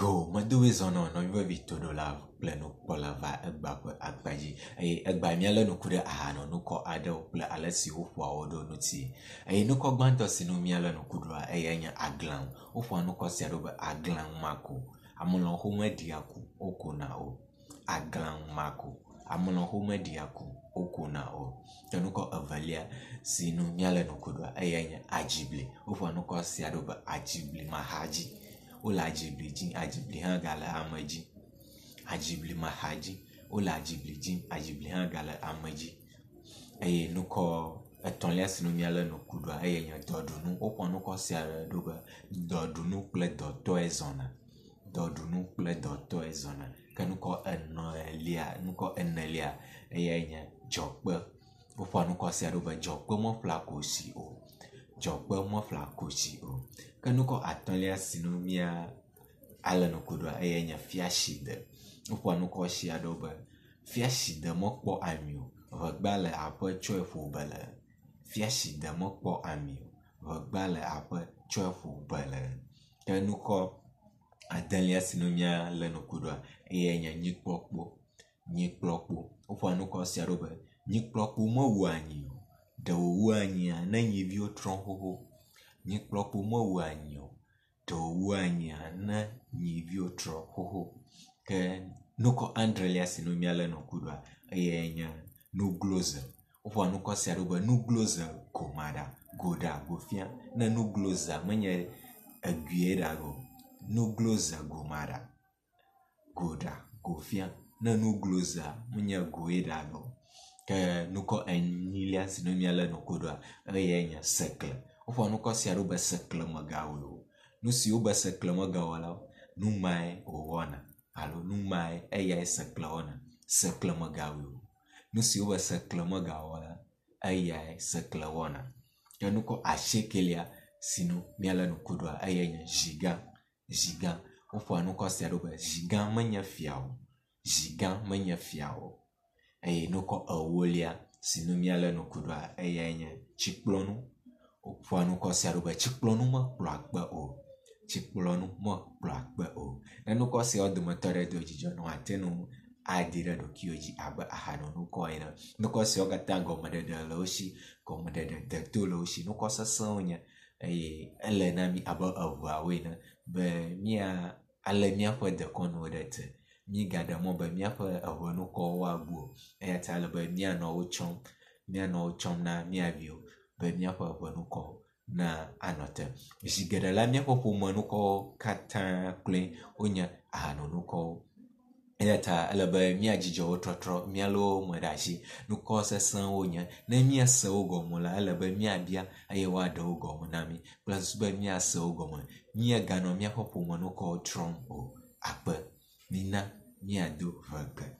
Go, Madu is on no vito do love, pleno polava, agbaji, a bamiala no could ahano, no co ado, pla alessi ufwa odo nuti. A no co banto sinumiala no kudra, a yanya aglan, ufwa no cosiadoba aglan mako, amon home diaku, okuna o, aglan mako, amon home diaku, okuna o. Tanuko avalia sinumiala no kudra, a yanya ajibli, ufwa no cosiadoba ajibli mahaji. Ola ajibli jin ajibli hangala amaji ajibli mahaji ola ajibli jin ajibli hangala amaji nuko etonle sinomiala no kudwa nya dodunu opon nuko siara doba dodunu ple doto ezona dodunu ple doto ezona kanuko enolia nuko enelia nya jokpe opon nuko siara doba jokpe mo flakosi o jokpe mo flakosi o kanuko atonlia sinomia ala no kudwa nya fiashide upo nuko shia doba fiashide mokpo amio vagbale apo choefu bele fiashide mokpo amio vagbale apo choefu bele kanuko atonlia sinomia la no kudwa nya nyikpokpo upo nuko shia doba nyikpokpo mo wanyi de wanyi na nyivi otron hoho nyikpokpo mo wanyo to wanya na nyivi otro hoho ke nuko andrelia sinomiala no kudwa nya no gloza ofo nuko siaruba no gloza komada goda gofia na no gloza menye aguera go no gloza gomada goda gofia na no gloza menye goeda go ke nuko enilia sinomiala no kudwa nya sekle ofo nuko siaruba sekle magawo nusi uba sekle magawala numai owana alo numai eya sekle ona sekle magawo nusi uba sekle magawala eya sekle ona yanuko ashekelia sinu miala no kudwa nya jiga ofo anuko siaruba jiga manya fiao nuko awolia sinu miala no kudwa nya chikplonu ofo anuko siaruba chikplonu ma plakba o chikplonu mo plakba o nanuko se odumatore do jijo no atenu adira do kioji aba ahano nuko ina nuko se ogatango madede loshi ko madede de loshi nuko sasonya elenami aba avwa wena be mia ale mia fo de kono dete mi gada mo be mia fo avwa nuko wagbo tale be mia no ochom na mia bio be mia fo avwa nuko na anote jigera la mia popo manuko kata kle onya ahano nuko alaba mia jijo otrotro mialo mwadashi nuko sesan onya na mia sa ogomo la alaba mia bia ayewa da ogomo nami plus ba mia sa ogomo mia gano mia popo manuko trom o akpa mina mia do vaga